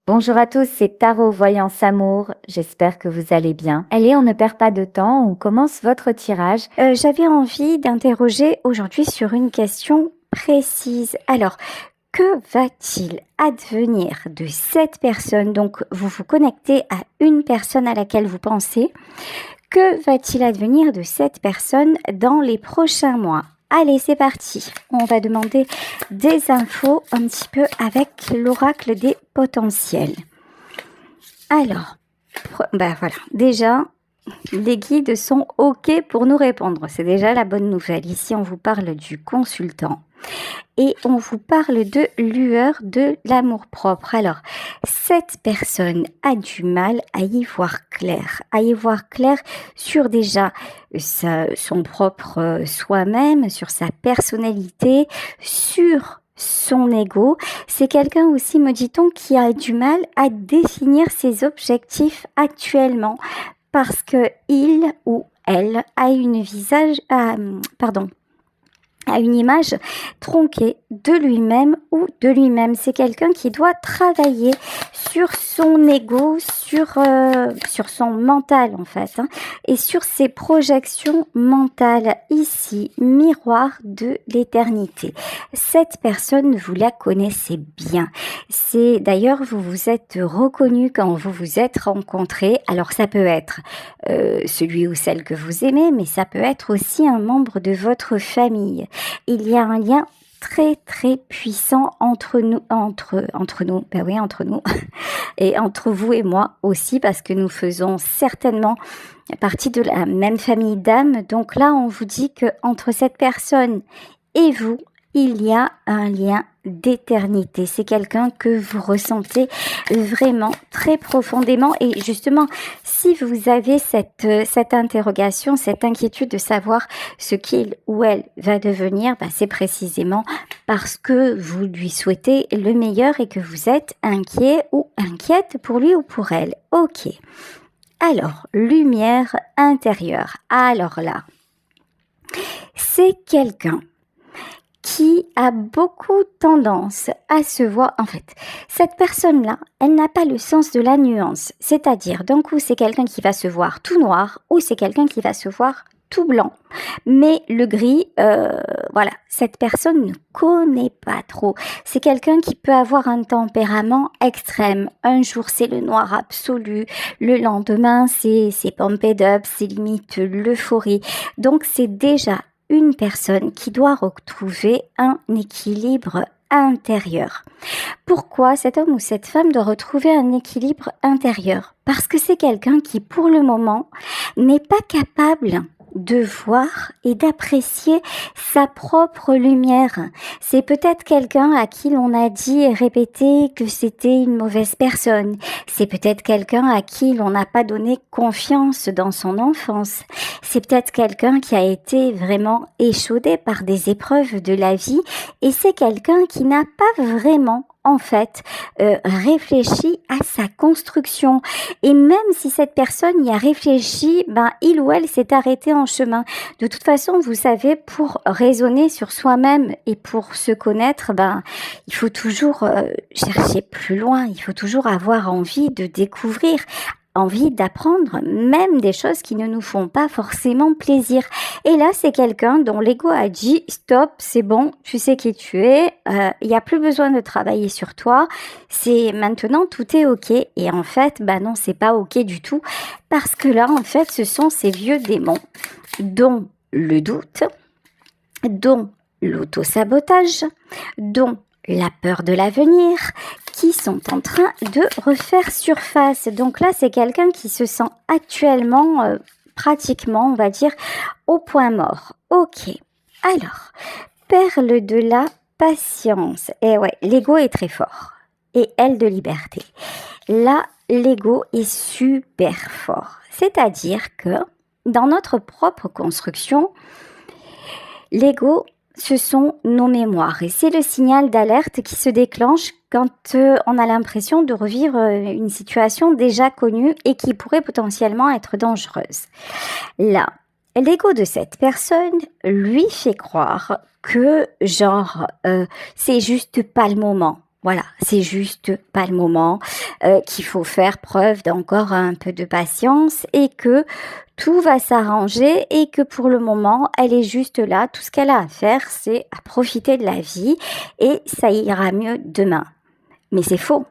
Bonjour à tous, c'est Tarot Voyance Amour. J'espère que vous allez bien. Allez, on ne perd pas de temps, on commence votre tirage. J'avais envie d'interroger aujourd'hui sur une question précise. Alors, que va-t-il advenir de cette personne? Donc, vous vous connectez à une personne à laquelle vous pensez. Que va-t-il advenir de cette personne dans les prochains mois? Allez, c'est parti. On va demander des infos un petit peu avec l'oracle des potentiels. Alors, voilà. Déjà, les guides sont OK pour nous répondre. C'est déjà la bonne nouvelle. Ici, on vous parle du consultant. Et on vous parle de lueur de l'amour-propre. Alors, cette personne a du mal à y voir clair sur déjà son propre soi-même, sur sa personnalité, sur son ego. C'est quelqu'un aussi, me dit-on, qui a du mal à définir ses objectifs actuellement parce que il ou elle a a une image tronquée de lui-même ou de lui-même. C'est quelqu'un qui doit travailler sur son ego, sur son mental en fait, et sur ses projections mentales. Ici, miroir de l'éternité. Cette personne, vous la connaissez bien. C'est d'ailleurs, vous vous êtes reconnu quand vous vous êtes rencontrés. Alors ça peut être celui ou celle que vous aimez, mais ça peut être aussi un membre de votre famille. Il y a un lien très très puissant entre nous, et entre vous et moi aussi, parce que nous faisons certainement partie de la même famille d'âmes. Donc là, on vous dit que entre cette personne et vous, il y a un lien d'éternité. C'est quelqu'un que vous ressentez vraiment très profondément. Et justement, si vous avez cette interrogation, cette inquiétude de savoir ce qu'il ou elle va devenir, c'est précisément parce que vous lui souhaitez le meilleur et que vous êtes inquiet ou inquiète pour lui ou pour elle. Ok. Alors, lumière intérieure. Alors là, c'est quelqu'un qui a beaucoup tendance à se voir, en fait, cette personne-là, elle n'a pas le sens de la nuance, c'est-à-dire d'un coup c'est quelqu'un qui va se voir tout noir ou c'est quelqu'un qui va se voir tout blanc, mais le gris, voilà, cette personne ne connaît pas trop. C'est quelqu'un qui peut avoir un tempérament extrême. Un jour c'est le noir absolu, le lendemain c'est pumped up, c'est limite l'euphorie. Donc c'est déjà une personne qui doit retrouver un équilibre intérieur. Pourquoi cet homme ou cette femme doit retrouver un équilibre intérieur? Parce que c'est quelqu'un qui, pour le moment, n'est pas capable de voir et d'apprécier sa propre lumière. C'est peut-être quelqu'un à qui l'on a dit et répété que c'était une mauvaise personne. C'est peut-être quelqu'un à qui l'on n'a pas donné confiance dans son enfance. C'est peut-être quelqu'un qui a été vraiment échaudé par des épreuves de la vie et c'est quelqu'un qui n'a pas vraiment en fait réfléchi à sa construction. Et même si cette personne y a réfléchi, il ou elle s'est arrêté en chemin. De toute façon, vous savez, pour raisonner sur soi-même et pour se connaître, il faut toujours chercher plus loin, il faut toujours avoir envie de découvrir, envie d'apprendre même des choses qui ne nous font pas forcément plaisir. Et là, c'est quelqu'un dont l'ego a dit « Stop, c'est bon, tu sais qui tu es, il n'y a plus besoin de travailler sur toi, c'est maintenant tout est ok. » Et en fait, non, c'est pas ok du tout, parce que là, en fait, ce sont ces vieux démons, dont le doute, dont l'auto-sabotage, dont la peur de l'avenir, qui sont en train de refaire surface. Donc là, c'est quelqu'un qui se sent actuellement, pratiquement, on va dire, au point mort. Ok. Alors, perle de la patience. Et ouais, l'ego est très fort. Et elle de liberté. Là, l'ego est super fort. C'est-à-dire que dans notre propre construction, l'ego, ce sont nos mémoires et c'est le signal d'alerte qui se déclenche quand on a l'impression de revivre une situation déjà connue et qui pourrait potentiellement être dangereuse. Là, l'ego de cette personne lui fait croire que c'est juste pas le moment. Voilà, c'est juste pas le moment, qu'il faut faire preuve d'encore un peu de patience et que tout va s'arranger et que pour le moment, elle est juste là. Tout ce qu'elle a à faire, c'est à profiter de la vie et ça ira mieux demain. Mais c'est faux.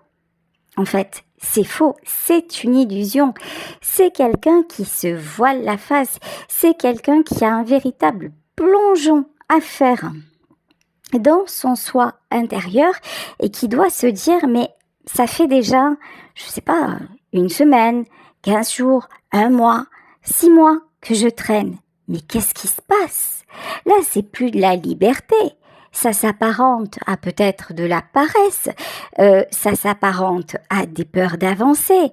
En fait, c'est faux. C'est une illusion. C'est quelqu'un qui se voile la face. C'est quelqu'un qui a un véritable plongeon à faire dans son soi intérieur et qui doit se dire mais ça fait déjà, je sais pas, une semaine, 15 jours, un mois, 6 mois que je traîne. Mais qu'est-ce qui se passe? Là, c'est plus de la liberté. Ça s'apparente à peut-être de la paresse. Ça s'apparente à des peurs d'avancer.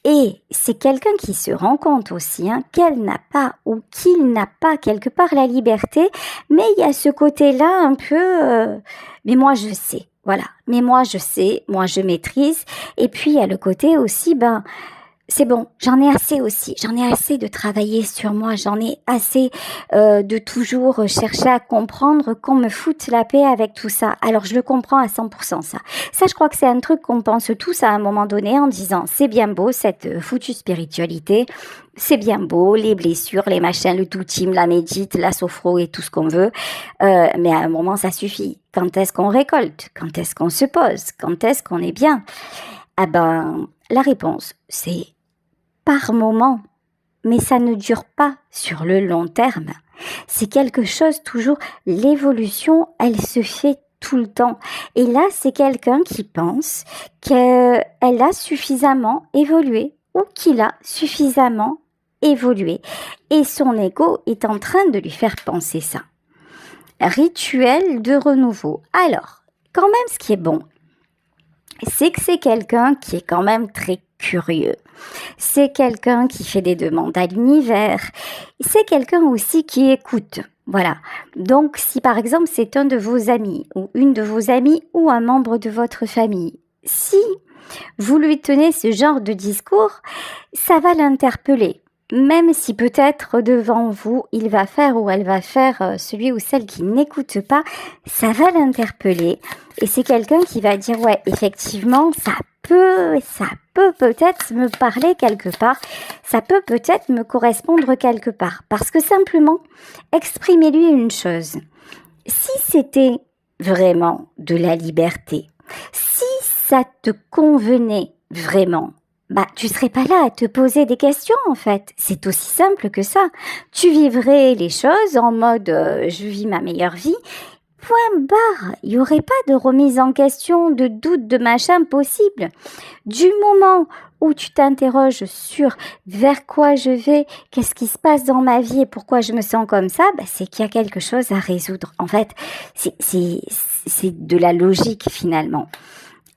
Et c'est quelqu'un qui se rend compte aussi qu'elle n'a pas ou qu'il n'a pas quelque part la liberté, mais il y a ce côté-là un peu mais moi je sais, voilà, mais moi je sais, moi je maîtrise. Et puis il y a le côté aussi, c'est bon, j'en ai assez aussi, j'en ai assez de travailler sur moi, j'en ai assez de toujours chercher à comprendre qu'on me foute la paix avec tout ça. Alors je le comprends à 100% ça. Ça, je crois que c'est un truc qu'on pense tous à un moment donné en disant c'est bien beau cette foutue spiritualité, c'est bien beau les blessures, les machins, le tout team, la médite, la sophro et tout ce qu'on veut, mais à un moment ça suffit. Quand est-ce qu'on récolte? Quand est-ce qu'on se pose? Quand est-ce qu'on est bien? Ah la réponse c'est par moment, mais ça ne dure pas sur le long terme. C'est quelque chose toujours, l'évolution, elle se fait tout le temps. Et là, c'est quelqu'un qui pense qu'elle a suffisamment évolué ou qu'il a suffisamment évolué. Et son ego est en train de lui faire penser ça. Rituel de renouveau. Alors, quand même, ce qui est bon, c'est que c'est quelqu'un qui est quand même très curieux. C'est quelqu'un qui fait des demandes à l'univers. C'est quelqu'un aussi qui écoute. Voilà. Donc, si par exemple c'est un de vos amis ou une de vos amies ou un membre de votre famille, si vous lui tenez ce genre de discours, ça va l'interpeller. Même si peut-être devant vous, il va faire ou elle va faire celui ou celle qui n'écoute pas, ça va l'interpeller. Et c'est quelqu'un qui va dire, ouais, effectivement, ça peut peut-être me parler quelque part, ça peut peut-être me correspondre quelque part. Parce que simplement, exprimez-lui une chose. Si c'était vraiment de la liberté, si ça te convenait vraiment, tu serais pas là à te poser des questions en fait. C'est aussi simple que ça. Tu vivrais les choses en mode je vis ma meilleure vie. Point barre. Il y aurait pas de remise en question, de doute, de machin possible. Du moment où tu t'interroges sur vers quoi je vais, qu'est-ce qui se passe dans ma vie et pourquoi je me sens comme ça, c'est qu'il y a quelque chose à résoudre. En fait, c'est de la logique finalement.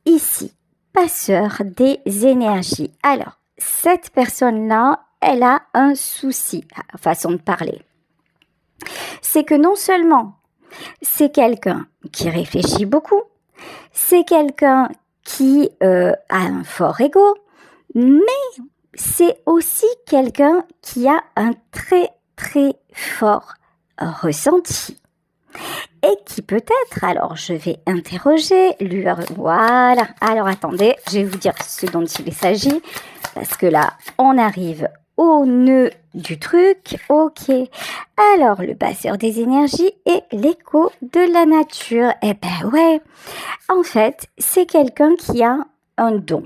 Ici, passeur des énergies. Alors, cette personne-là, elle a un souci, façon de parler. C'est que non seulement c'est quelqu'un qui réfléchit beaucoup, c'est quelqu'un qui a un fort ego, mais c'est aussi quelqu'un qui a un très très fort ressenti. Et qui peut-être, alors je vais interroger, voilà, alors attendez, je vais vous dire ce dont il s'agit, parce que là, on arrive au nœud du truc, ok. Alors, le passeur des énergies et l'écho de la nature, ouais, en fait, c'est quelqu'un qui a un don,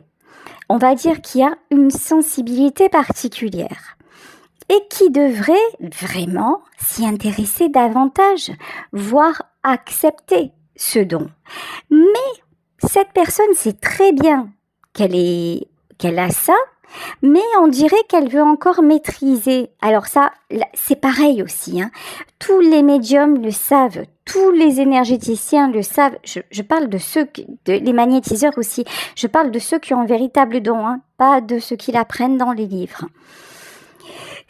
on va dire qui a une sensibilité particulière. Et qui devrait vraiment s'y intéresser davantage, voire accepter ce don. Mais cette personne sait très bien qu'elle a ça, mais on dirait qu'elle veut encore maîtriser. Alors ça, c'est pareil aussi. Tous les médiums le savent, tous les énergéticiens le savent. Je parle de ceux, les magnétiseurs aussi. Je parle de ceux qui ont un véritable don, pas de ceux qui l'apprennent dans les livres.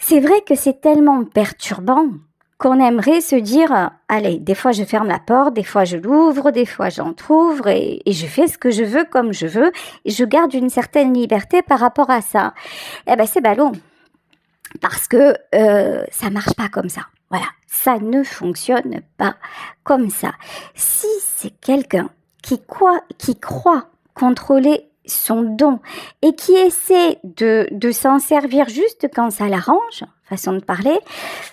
C'est vrai que c'est tellement perturbant qu'on aimerait se dire « Allez, des fois je ferme la porte, des fois je l'ouvre, des fois j'entrouvre et je fais ce que je veux comme je veux et je garde une certaine liberté par rapport à ça. » C'est ballot parce que ça marche pas comme ça. Voilà, ça ne fonctionne pas comme ça. Si c'est quelqu'un qui croit contrôler son don et qui essaie de s'en servir juste quand ça l'arrange, façon de parler,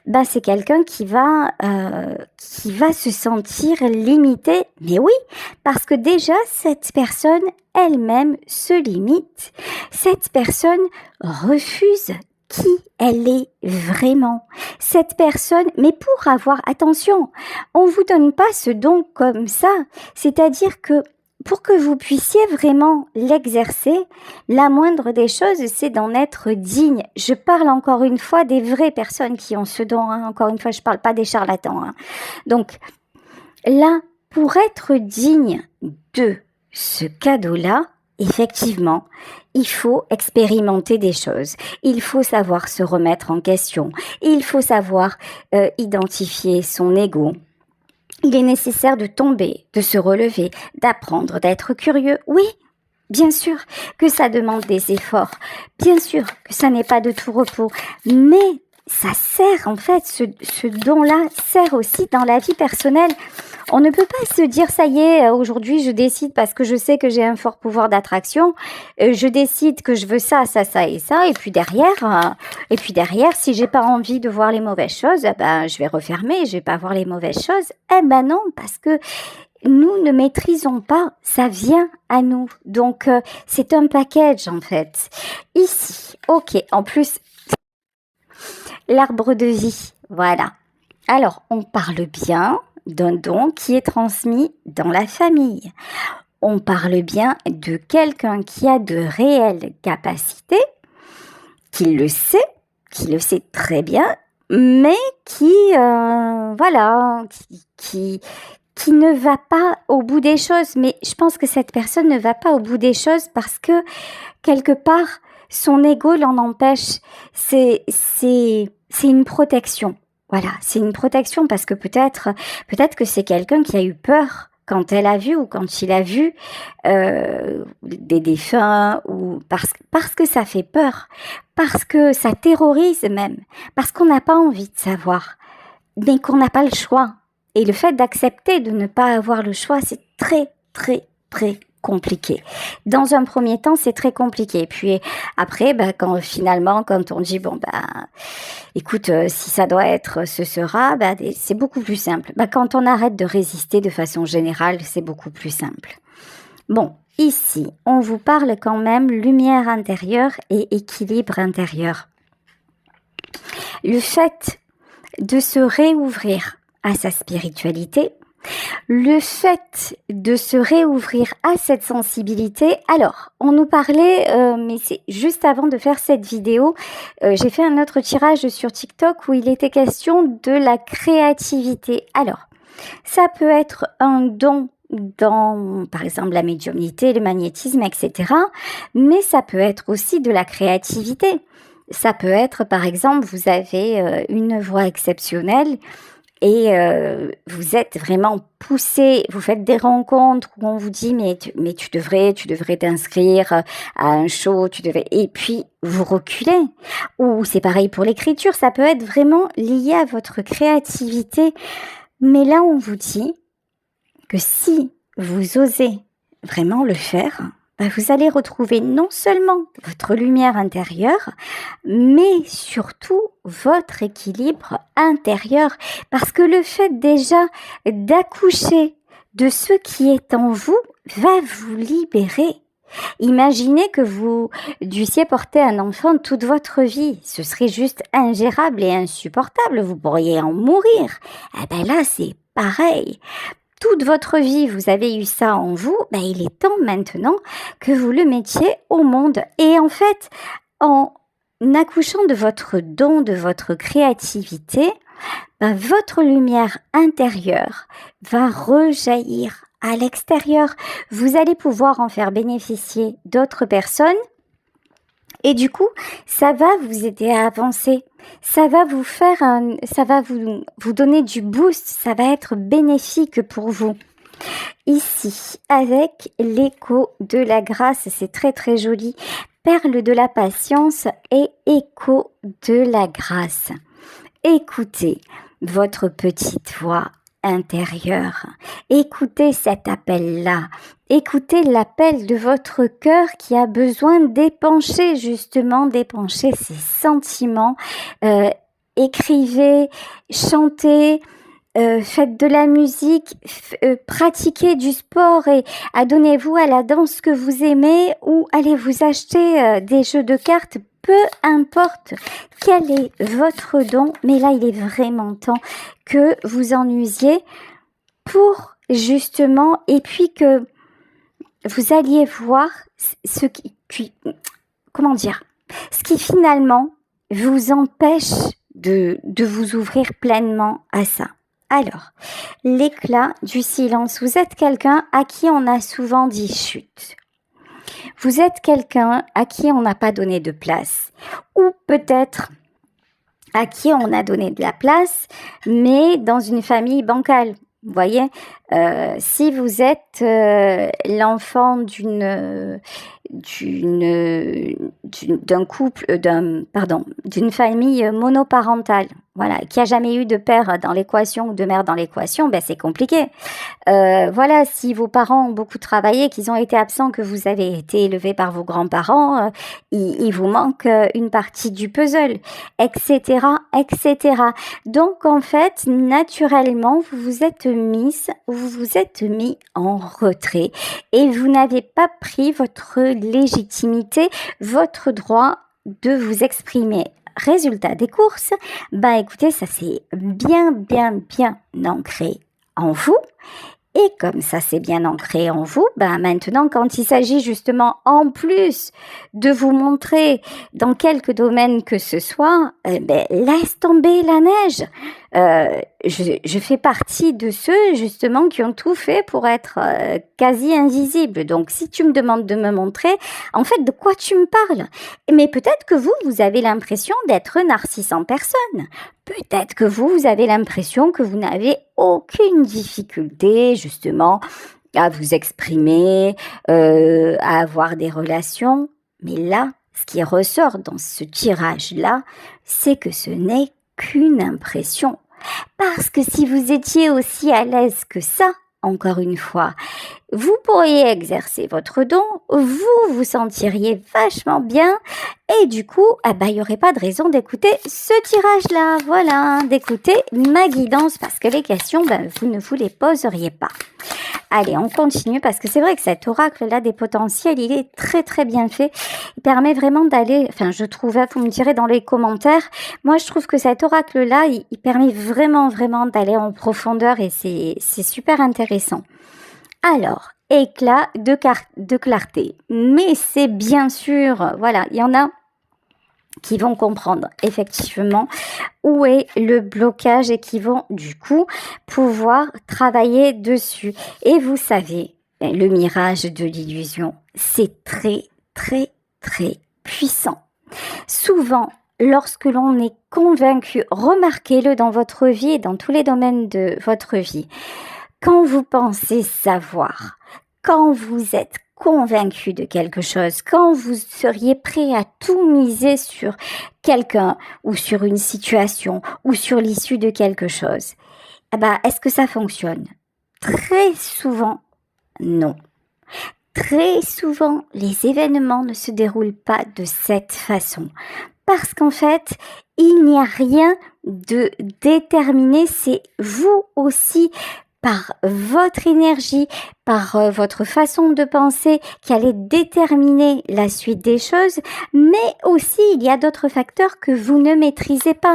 ben c'est quelqu'un qui va se sentir limité. Mais oui, parce que déjà cette personne elle-même se limite. Cette personne refuse qui elle est vraiment. Cette personne, mais pour avoir, attention, on vous donne pas ce don comme ça. C'est-à-dire que pour que vous puissiez vraiment l'exercer, la moindre des choses, c'est d'en être digne. Je parle encore une fois des vraies personnes qui ont ce don. Encore une fois, je parle pas des charlatans. Donc là, pour être digne de ce cadeau-là, effectivement, il faut expérimenter des choses. Il faut savoir se remettre en question. Il faut savoir identifier son ego. Il est nécessaire de tomber, de se relever, d'apprendre, d'être curieux. Oui, bien sûr que ça demande des efforts. Bien sûr que ça n'est pas de tout repos. Mais ça sert en fait, ce don-là sert aussi dans la vie personnelle. On ne peut pas se dire, ça y est, aujourd'hui je décide parce que je sais que j'ai un fort pouvoir d'attraction, je décide que je veux ça, ça, ça et ça, et puis derrière, si j'ai pas envie de voir les mauvaises choses, ben je vais refermer, je vais pas voir les mauvaises choses. Eh ben non, parce que nous ne maîtrisons pas, ça vient à nous. Donc c'est un package en fait. Ici, ok, en plus, l'arbre de vie, voilà. Alors, on parle bien d'un don qui est transmis dans la famille. On parle bien de quelqu'un qui a de réelles capacités, qui le sait très bien, mais qui ne va pas au bout des choses. Mais je pense que cette personne ne va pas au bout des choses parce que quelque part, son ego l'en empêche. C'est une protection. Voilà, c'est une protection parce que peut-être que c'est quelqu'un qui a eu peur quand elle a vu ou quand il a vu des défunts ou parce que ça fait peur, parce que ça terrorise même, parce qu'on n'a pas envie de savoir, mais qu'on n'a pas le choix. Et le fait d'accepter de ne pas avoir le choix, c'est très, très, très compliqué. Dans un premier temps, c'est très compliqué. Puis après, quand on dit écoute, si ça doit être, ce sera, c'est beaucoup plus simple. Quand on arrête de résister de façon générale, c'est beaucoup plus simple. Bon, ici, on vous parle quand même lumière intérieure et équilibre intérieur. Le fait de se réouvrir à sa spiritualité, le fait de se réouvrir à cette sensibilité. Alors, on nous parlait, mais c'est juste avant de faire cette vidéo, j'ai fait un autre tirage sur TikTok où il était question de la créativité. Alors, ça peut être un don dans, par exemple, la médiumnité, le magnétisme, etc. Mais ça peut être aussi de la créativité. Ça peut être, par exemple, vous avez une voix exceptionnelle et vous êtes vraiment poussé, vous faites des rencontres où on vous dit mais tu devrais t'inscrire à un show, et puis vous reculez. Ou c'est pareil pour l'écriture, ça peut être vraiment lié à votre créativité. Mais là on vous dit que si vous osez vraiment le faire, vous allez retrouver non seulement votre lumière intérieure, mais surtout votre équilibre intérieur. Parce que le fait déjà d'accoucher de ce qui est en vous va vous libérer. Imaginez que vous dussiez porter un enfant toute votre vie. Ce serait juste ingérable et insupportable. Vous pourriez en mourir. Là, c'est pareil. Toute votre vie, vous avez eu ça en vous, il est temps maintenant que vous le mettiez au monde. Et en fait, en accouchant de votre don, de votre créativité, votre lumière intérieure va rejaillir à l'extérieur. Vous allez pouvoir en faire bénéficier d'autres personnes. Et du coup, ça va vous aider à avancer. Ça va vous vous donner du boost. Ça va être bénéfique pour vous. Ici, avec l'écho de la grâce, c'est très très joli. Perle de la patience et écho de la grâce. Écoutez votre petite voix intérieur. Écoutez cet appel-là. Écoutez l'appel de votre cœur qui a besoin d'épancher, justement, d'épancher ses sentiments. Écrivez, chantez, faites de la musique, pratiquez du sport et adonnez-vous à la danse que vous aimez ou allez vous acheter des jeux de cartes. Peu importe quel est votre don, mais là il est vraiment temps que vous en usiez pour justement, et puis que vous alliez voir ce qui finalement vous empêche de vous ouvrir pleinement à ça. Alors, l'éclat du silence. Vous êtes quelqu'un à qui on a souvent dit chut. Vous êtes quelqu'un à qui on n'a pas donné de place. Ou peut-être à qui on a donné de la place, mais dans une famille bancale. Vous voyez, si vous êtes l'enfant d'une famille monoparentale, voilà, qui a jamais eu de père dans l'équation ou de mère dans l'équation, ben c'est compliqué. Voilà, si vos parents ont beaucoup travaillé, qu'ils ont été absents, que vous avez été élevé par vos grands-parents, il vous manque une partie du puzzle, etc., etc. Donc en fait, naturellement, vous vous êtes mis en retrait et vous n'avez pas pris votre légitimité, votre droit de vous exprimer. Résultat des courses, bah écoutez, ça c'est bien ancré en vous. Et comme ça c'est bien ancré en vous, ben maintenant quand il s'agit justement en plus de vous montrer dans quelque domaine que ce soit, laisse tomber la neige. Je fais partie de ceux justement qui ont tout fait pour être quasi invisible. Donc si tu me demandes de me montrer, en fait de quoi tu me parles? Mais peut-être que vous avez l'impression d'être narcisse en personne. Peut-être que vous avez l'impression que vous n'avez aucune difficulté justement à vous exprimer, à avoir des relations. Mais là, ce qui ressort dans ce tirage-là, c'est que ce n'est qu'une impression. Parce que si vous étiez aussi à l'aise que ça, encore une fois, vous pourriez exercer votre don, vous vous sentiriez vachement bien et du coup, il n'y aurait pas de raison d'écouter ce tirage-là, voilà, d'écouter ma guidance parce que les questions, vous ne vous les poseriez pas. Allez, on continue parce que c'est vrai que cet oracle-là des potentiels, il est très bien fait. Il permet vraiment d'aller, enfin je trouve, vous me direz dans les commentaires, moi je trouve que cet oracle-là, il permet vraiment d'aller en profondeur et c'est super intéressant. Alors, éclat de clarté. Mais c'est bien sûr, voilà, il y en a qui vont comprendre effectivement où est le blocage et qui vont du coup pouvoir travailler dessus. Et vous savez, le mirage de l'illusion, c'est très puissant. Souvent, lorsque l'on est convaincu, remarquez-le dans votre vie et dans tous les domaines de votre vie, quand vous pensez savoir, quand vous êtes convaincu de quelque chose, quand vous seriez prêt à tout miser sur quelqu'un ou sur une situation ou sur l'issue de quelque chose, est-ce que ça fonctionne? Très souvent, non. Très souvent, les événements ne se déroulent pas de cette façon. Parce qu'en fait, il n'y a rien de déterminé, c'est vous aussi par votre énergie, par votre façon de penser qui allait déterminer la suite des choses, mais aussi il y a d'autres facteurs que vous ne maîtrisez pas.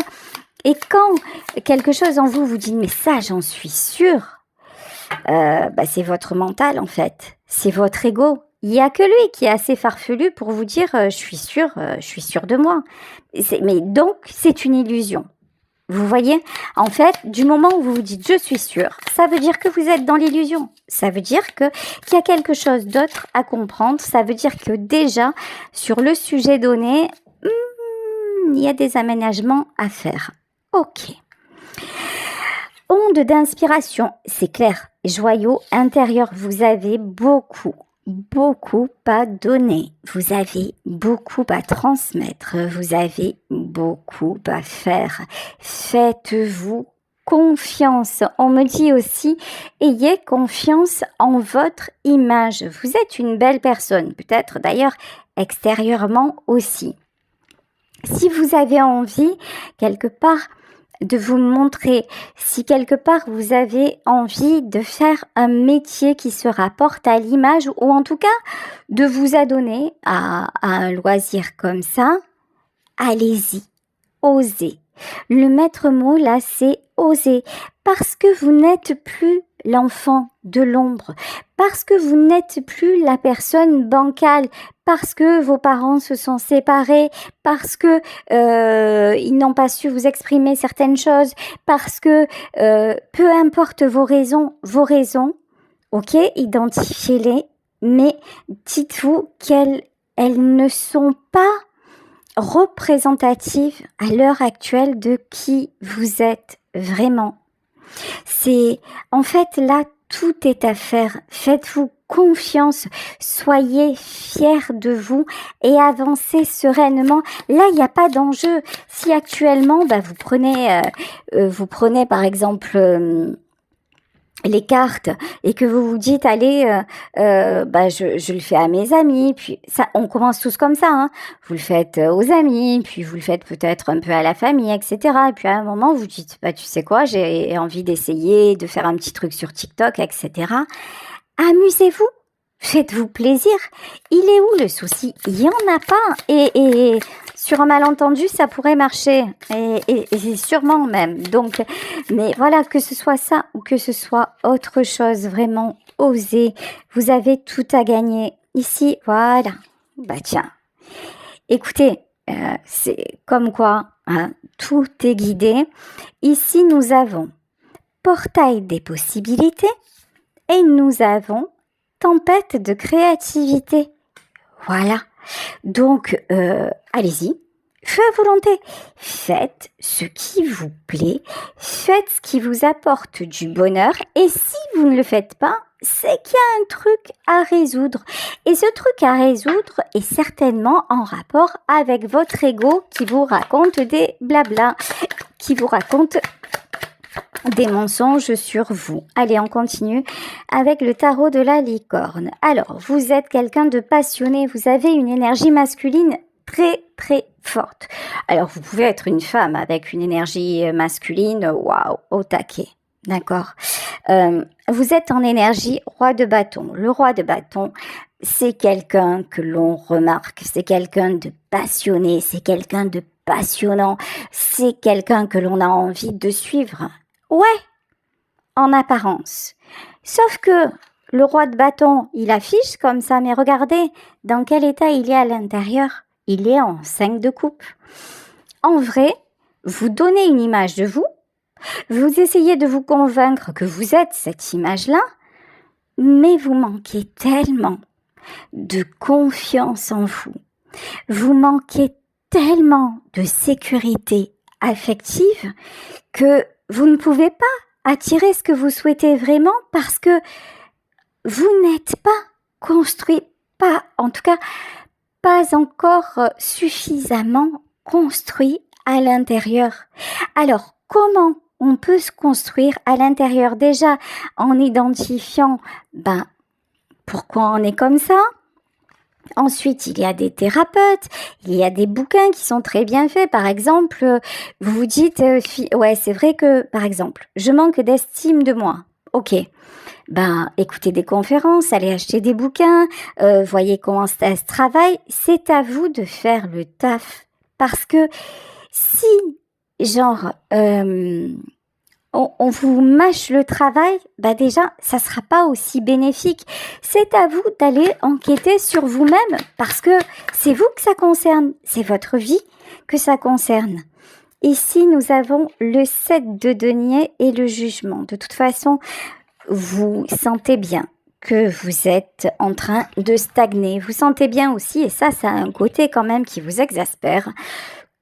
Et quand quelque chose en vous vous dit « mais ça j'en suis sûre », c'est votre mental en fait, c'est votre ego. Il n'y a que lui qui est assez farfelu pour vous dire « je suis sûre de moi ». Mais donc c'est une illusion. Vous voyez, en fait, du moment où vous vous dites « je suis sûre », ça veut dire que vous êtes dans l'illusion. Ça veut dire qu'il y a quelque chose d'autre à comprendre. Ça veut dire que déjà, sur le sujet donné, il y a des aménagements à faire. Ok. Onde d'inspiration, c'est clair. Joyau intérieur, vous avez beaucoup à donner. Vous avez beaucoup à transmettre. Vous avez beaucoup à faire. Faites-vous confiance. On me dit aussi, ayez confiance en votre image. Vous êtes une belle personne, peut-être d'ailleurs extérieurement aussi. Si vous avez envie, quelque part, de vous montrer, si quelque part vous avez envie de faire un métier qui se rapporte à l'image ou en tout cas de vous adonner à un loisir comme ça, allez-y, osez. Le maître mot là, c'est oser, parce que vous n'êtes plus l'enfant de l'ombre, parce que vous n'êtes plus la personne bancale, parce que vos parents se sont séparés, parce que ils n'ont pas su vous exprimer certaines choses, parce que peu importe vos raisons, ok, identifiez-les, mais dites-vous qu'elles ne sont pas représentative à l'heure actuelle de qui vous êtes vraiment. C'est en fait là, tout est à faire. Faites-vous confiance, soyez fiers de vous et avancez sereinement. Là, il n'y a pas d'enjeu. Si actuellement, vous prenez par exemple les cartes et que vous vous dites allez je le fais à mes amis, puis ça on commence tous comme ça, hein. Vous le faites aux amis, puis vous le faites peut-être un peu à la famille, etc. Et puis à un moment vous dites tu sais quoi, j'ai envie d'essayer de faire un petit truc sur TikTok, etc. Amusez-vous, faites-vous plaisir. Il est où le souci? Il y en a pas, et sur un malentendu, ça pourrait marcher, et sûrement même. Donc, mais voilà, que ce soit ça ou que ce soit autre chose, vraiment, osez. Vous avez tout à gagner. Ici, voilà. Tiens. Écoutez, c'est comme quoi, hein, tout est guidé. Ici, nous avons portail des possibilités et nous avons tempête de créativité. Voilà. Donc, allez-y, feu à volonté. Faites ce qui vous plaît, faites ce qui vous apporte du bonheur. Et si vous ne le faites pas, c'est qu'il y a un truc à résoudre. Et ce truc à résoudre est certainement en rapport avec votre ego qui vous raconte des blabla, qui vous raconte des mensonges sur vous. Allez, on continue avec le tarot de la licorne. Alors, vous êtes quelqu'un de passionné, vous avez une énergie masculine très très forte. Alors, vous pouvez être une femme avec une énergie masculine, waouh, au taquet. D'accord. Vous êtes en énergie roi de bâton. Le roi de bâton, c'est quelqu'un que l'on remarque, c'est quelqu'un de passionné, c'est quelqu'un de passionnant, c'est quelqu'un que l'on a envie de suivre. Ouais, en apparence. Sauf que le roi de bâton, il affiche comme ça, mais regardez dans quel état il est à l'intérieur. Il est en 5 de coupe. En vrai, vous donnez une image de vous, vous essayez de vous convaincre que vous êtes cette image-là, mais vous manquez tellement de confiance en vous. Vous manquez tellement de sécurité affective que vous ne pouvez pas attirer ce que vous souhaitez vraiment parce que vous n'êtes pas construit, en tout cas, pas encore suffisamment construit à l'intérieur. Alors, comment on peut se construire à l'intérieur? Déjà, en identifiant, pourquoi on est comme ça? Ensuite, il y a des thérapeutes, il y a des bouquins qui sont très bien faits. Par exemple, vous vous dites, ouais, c'est vrai que, par exemple, je manque d'estime de moi. Ok, écoutez des conférences, allez acheter des bouquins, voyez comment ça se travaille. C'est à vous de faire le taf. Parce que si, on vous mâche le travail, déjà, ça sera pas aussi bénéfique. C'est à vous d'aller enquêter sur vous-même parce que c'est vous que ça concerne, c'est votre vie que ça concerne. Ici, nous avons le 7 de denier et le jugement. De toute façon, vous sentez bien que vous êtes en train de stagner. Vous sentez bien aussi, et ça a un côté quand même qui vous exaspère,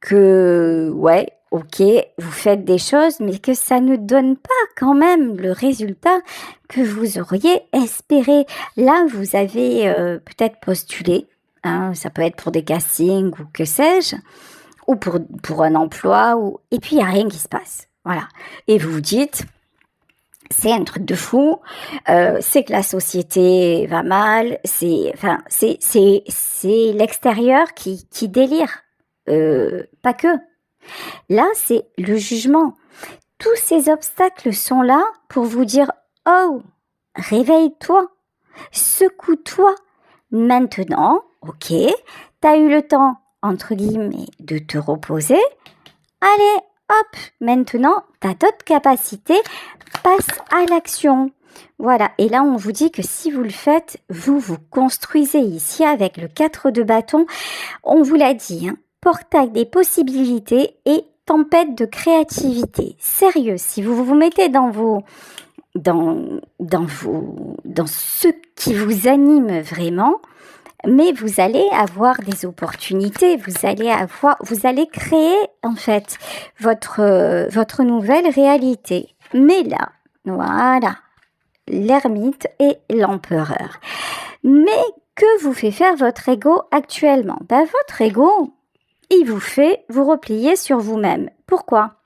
que, ouais, ok, vous faites des choses, mais que ça ne donne pas quand même le résultat que vous auriez espéré. Là, vous avez peut-être postulé, hein, ça peut être pour des castings ou que sais-je, ou pour un emploi, et puis il n'y a rien qui se passe. Voilà. Et vous vous dites, c'est un truc de fou, c'est que la société va mal, c'est l'extérieur qui délire, pas que. Là, c'est le jugement. Tous ces obstacles sont là pour vous dire, oh, réveille-toi, secoue-toi. Maintenant, ok, t'as eu le temps, entre guillemets, de te reposer. Allez, hop, maintenant, t'as d'autres capacités, passe à l'action. Voilà, et là, on vous dit que si vous le faites, vous vous construisez ici avec le 4 de bâton. On vous l'a dit, hein, portail des possibilités et tempête de créativité. Sérieux, si vous vous mettez dans ce qui vous anime vraiment, mais vous allez avoir des opportunités, vous allez créer en fait votre nouvelle réalité. Mais là, voilà, l'ermite et l'empereur. Mais que vous fait faire votre ego actuellement? Votre ego, il vous fait vous replier sur vous-même. Pourquoi?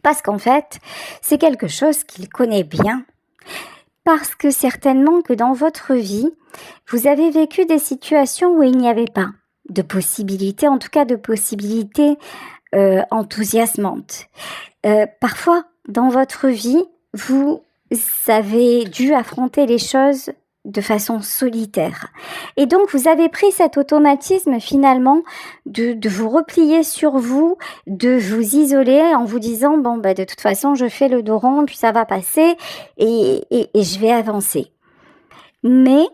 Parce qu'en fait, c'est quelque chose qu'il connaît bien. Parce que certainement que dans votre vie, vous avez vécu des situations où il n'y avait pas de possibilités, en tout cas de possibilités enthousiasmantes. Parfois, dans votre vie, vous avez dû affronter les choses de façon solitaire. Et donc, vous avez pris cet automatisme finalement de vous replier sur vous, de vous isoler en vous disant, bon, de toute façon, je fais le dos rond, puis ça va passer et je vais avancer. Mais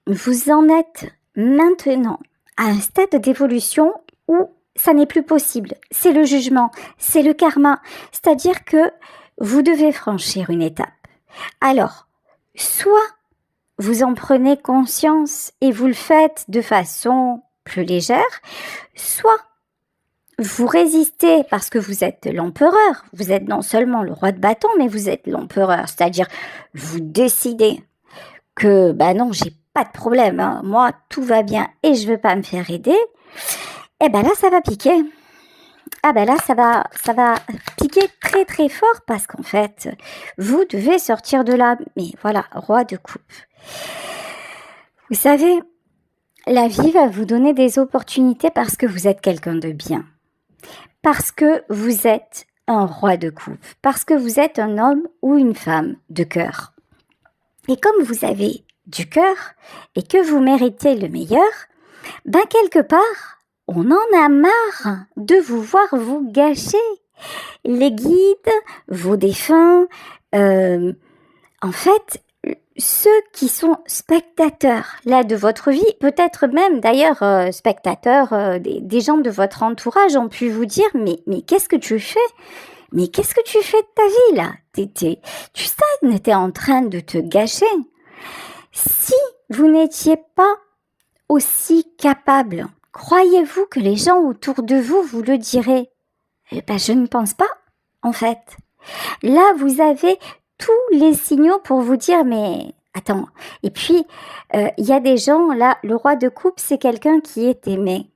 vous en êtes maintenant à un stade d'évolution où ça n'est plus possible. C'est le jugement, c'est le karma. C'est-à-dire que vous devez franchir une étape. Alors, soit vous en prenez conscience et vous le faites de façon plus légère, soit vous résistez parce que vous êtes l'empereur, vous êtes non seulement le roi de bâton, mais vous êtes l'empereur, c'est-à-dire vous décidez que non, j'ai pas de problème, hein, moi tout va bien et je veux pas me faire aider, et là ça va piquer. Là ça va piquer très très fort parce qu'en fait vous devez sortir de là. Mais voilà, roi de coupe. Vous savez, la vie va vous donner des opportunités parce que vous êtes quelqu'un de bien, parce que vous êtes un roi de coupe, parce que vous êtes un homme ou une femme de cœur. Et comme vous avez du cœur et que vous méritez le meilleur, quelque part, on en a marre de vous voir vous gâcher. Les guides, vos défunts, en fait, ceux qui sont spectateurs là de votre vie, peut-être même d'ailleurs spectateurs des gens de votre entourage ont pu vous dire mais qu'est-ce que tu fais? Mais qu'est-ce que tu fais de ta vie là? Tu stagnes, t'es en train de te gâcher. Si vous n'étiez pas aussi capable, croyez-vous que les gens autour de vous vous le diraient? Je ne pense pas, en fait. Là, vous avez tous les signaux pour vous dire, mais attends. Et puis, il y a des gens, là, le roi de coupe, c'est quelqu'un qui est aimé.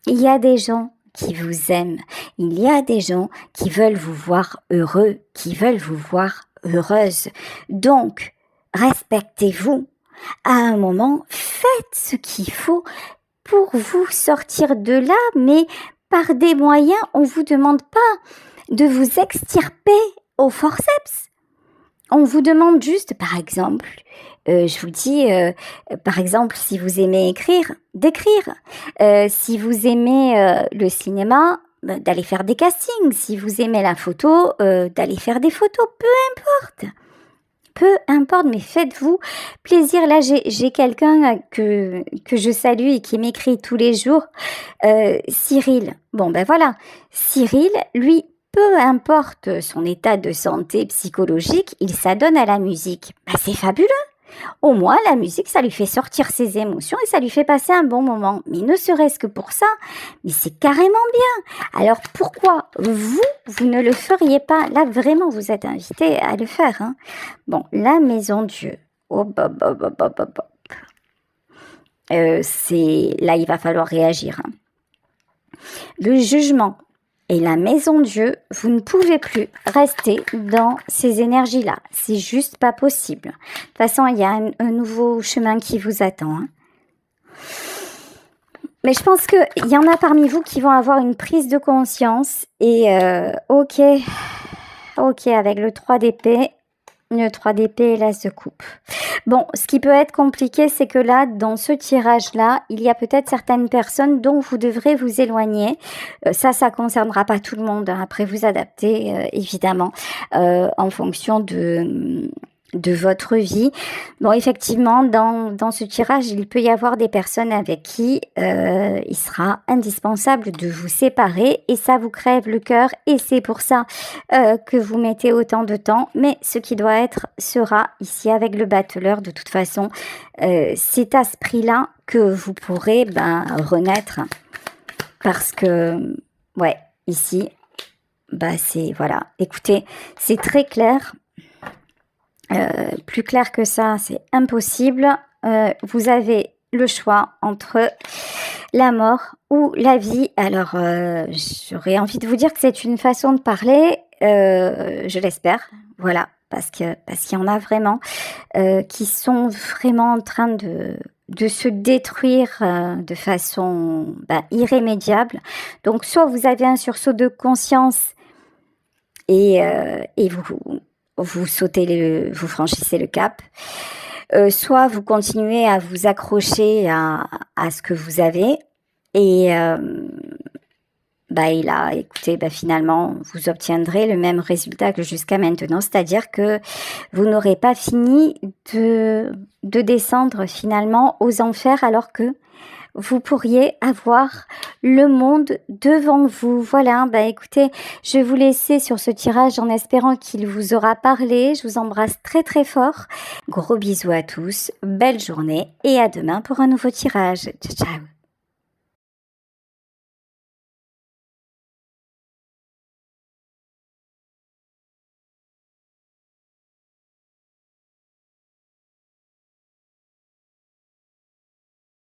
Il y a des gens qui vous aiment. Il y a des gens qui veulent vous voir heureux, qui veulent vous voir heureuse. Donc, respectez-vous. À un moment, faites ce qu'il faut pour vous sortir de là, mais par des moyens, on vous demande pas de vous extirper au forceps. On vous demande juste, par exemple, je vous dis, par exemple, si vous aimez écrire, d'écrire. Si vous aimez le cinéma, d'aller faire des castings. Si vous aimez la photo, d'aller faire des photos. Peu importe, mais faites-vous plaisir. Là, j'ai quelqu'un que je salue et qui m'écrit tous les jours, Cyril. Voilà, Cyril, lui, peu importe son état de santé psychologique, il s'adonne à la musique. C'est fabuleux. Au moins, la musique, ça lui fait sortir ses émotions et ça lui fait passer un bon moment. Mais ne serait-ce que pour ça, mais c'est carrément bien. Alors, pourquoi vous ne le feriez pas? Là, vraiment, vous êtes invité à le faire. Hein. La maison Dieu. Là, il va falloir réagir. Hein. Le jugement. et la maison Dieu, vous ne pouvez plus rester dans ces énergies-là. C'est juste pas possible. De toute façon, il y a un nouveau chemin qui vous attend. Hein. Mais je pense qu'il y en a parmi vous qui vont avoir une prise de conscience. Et ok, avec le 3 d'épée. Le 3 d'épée et l'as de coupe. Bon, ce qui peut être compliqué, c'est que là, dans ce tirage-là, il y a peut-être certaines personnes dont vous devrez vous éloigner. Ça concernera pas tout le monde. Hein. Après, vous adaptez, évidemment, en fonction de votre vie. Bon, effectivement, dans ce tirage, il peut y avoir des personnes avec qui il sera indispensable de vous séparer et ça vous crève le cœur et c'est pour ça que vous mettez autant de temps. Mais ce qui doit être sera ici avec le battleur. De toute façon, c'est à ce prix-là que vous pourrez renaître parce que, ouais, ici, c'est, voilà, écoutez, c'est très clair. Plus clair que ça, c'est impossible. Vous avez le choix entre la mort ou la vie. Alors, j'aurais envie de vous dire que c'est une façon de parler, je l'espère, voilà, parce qu'il y en a vraiment qui sont vraiment en train de se détruire de façon irrémédiable. Donc, soit vous avez un sursaut de conscience et vous sautez vous franchissez le cap, soit vous continuez à vous accrocher à ce que vous avez et là, écoutez, finalement, vous obtiendrez le même résultat que jusqu'à maintenant, c'est-à-dire que vous n'aurez pas fini de descendre finalement aux enfers alors que vous pourriez avoir le monde devant vous. Voilà, écoutez, je vais vous laisser sur ce tirage en espérant qu'il vous aura parlé. Je vous embrasse très très fort. Gros bisous à tous, belle journée et à demain pour un nouveau tirage. Ciao, ciao.